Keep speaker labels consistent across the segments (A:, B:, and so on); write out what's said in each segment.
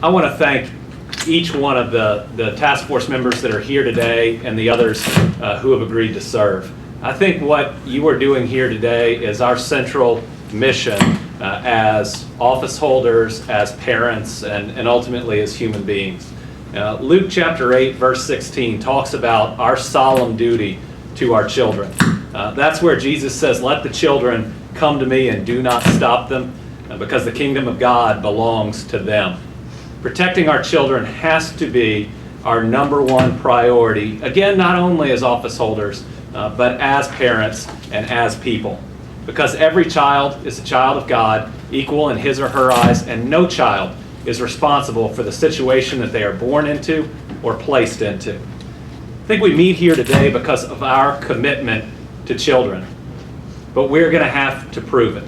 A: I want to thank each one of the task force members that are here today and the others who have agreed to serve. I think what you are doing here today is our central mission as office holders, as parents, and ultimately as human beings. Luke chapter 8, verse 16 talks about our solemn duty to our children. That's where Jesus says, "Let the children come to me and do not stop them, because the kingdom of God belongs to them." Protecting our children has to be our number one priority, again, not only as office holders, but as parents and as people. Because every child is a child of God, equal in his or her eyes, and no child is responsible for the situation that they are born into or placed into. I think we meet here today because of our commitment to children, but we're going to have to prove it.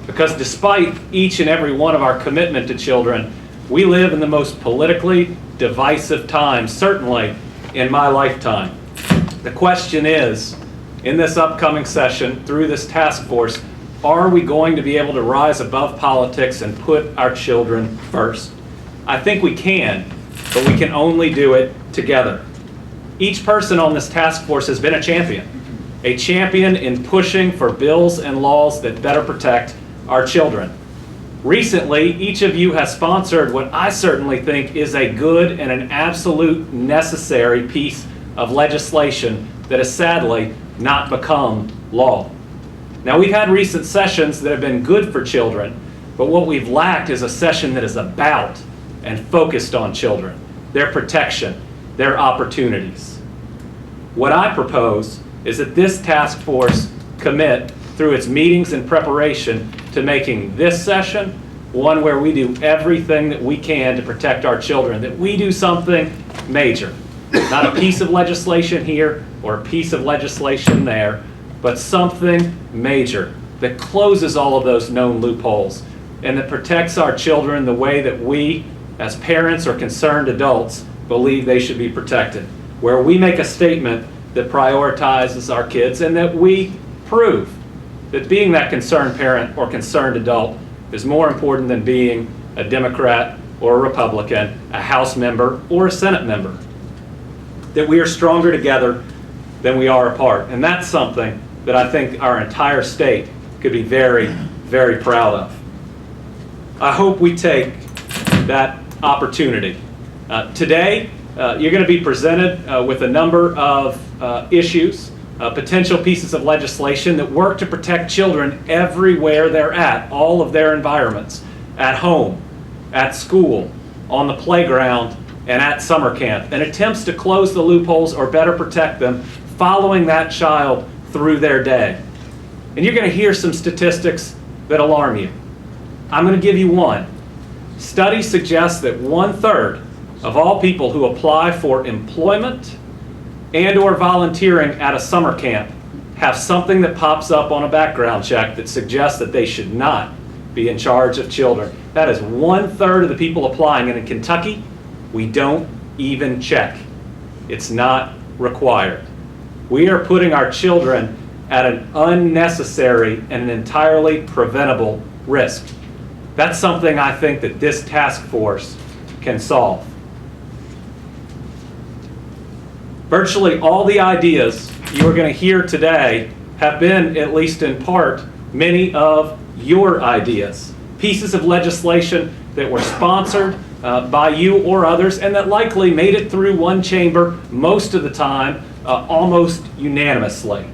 A: Because despite each and every one of our commitment to children, we live in the most politically divisive time, certainly in my lifetime. The question is, in this upcoming session, through this task force, are we going to be able to rise above politics and put our children first? I think we can, but we can only do it together. Each person on this task force has been a champion in pushing for bills and laws that better protect our children. Recently, each of you has sponsored what I certainly think is a good and an absolute necessary piece of legislation that has sadly not become law. Now, we've had recent sessions that have been good for children, but what we've lacked is a session that is about and focused on children, their protection, their opportunities. What I propose is that this task force commit through its meetings and preparation to making this session one where we do everything that we can to protect our children, that we do something major. Not a piece of legislation here or a piece of legislation there, but something major that closes all of those known loopholes and that protects our children the way that we, as parents or concerned adults, believe they should be protected. Where we make a statement that prioritizes our kids and that we prove that being that concerned parent or concerned adult is more important than being a Democrat or a Republican, a House member or a Senate member. That we are stronger together than we are apart. And that's something that I think our entire state could be very, very proud of. I hope we take that opportunity. Today, you're going to be presented with a number of issues, potential pieces of legislation that work to protect children everywhere they're at, all of their environments, at home, at school, on the playground, and at summer camp, and attempts to close the loopholes or better protect them following that child through their day. And you're going to hear some statistics that alarm you. I'm going to give you one. Studies suggest that 1/3 of all people who apply for employment and or volunteering at a summer camp have something that pops up on a background check that suggests that they should not be in charge of children. That is 1/3 of the people applying, and in Kentucky, we don't even check. It's not required. We are putting our children at an unnecessary and an entirely preventable risk. That's something I think that this task force can solve. Virtually all the ideas you are going to hear today have been, at least in part, many of your ideas. Pieces of legislation that were sponsored by you or others and that likely made it through one chamber most of the time, almost unanimously.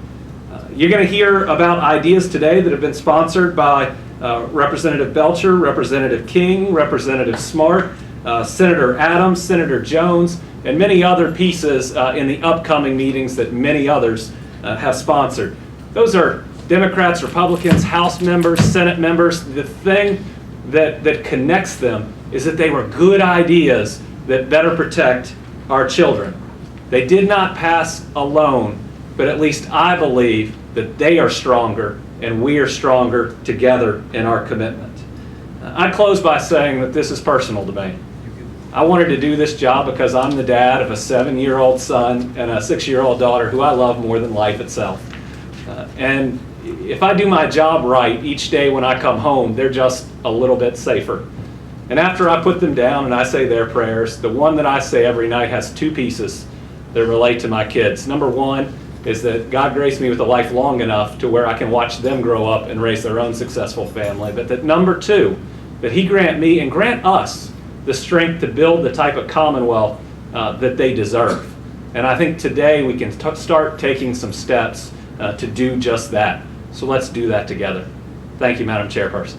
A: You're going to hear about ideas today that have been sponsored by Representative Belcher, Representative King, Representative Smart, Senator Adams, Senator Jones, and many other pieces in the upcoming meetings that many others have sponsored. Those are Democrats, Republicans, House members, Senate members. The thing that connects them is that they were good ideas that better protect our children. They did not pass alone, but at least I believe that they are stronger and we are stronger together in our commitment. I close by saying that this is personal to me. I wanted to do this job because I'm the dad of a 7-year-old son and a 6-year-old daughter who I love more than life itself. And if I do my job right each day when I come home, they're just a little bit safer. And after I put them down and I say their prayers, the one that I say every night has two pieces that relate to my kids. Number one is that God graced me with a life long enough to where I can watch them grow up and raise their own successful family. But that number two, that He grant me and grant us the strength to build the type of commonwealth that they deserve. And I think today we can start taking some steps to do just that. So let's do that together. Thank you, Madam Chairperson.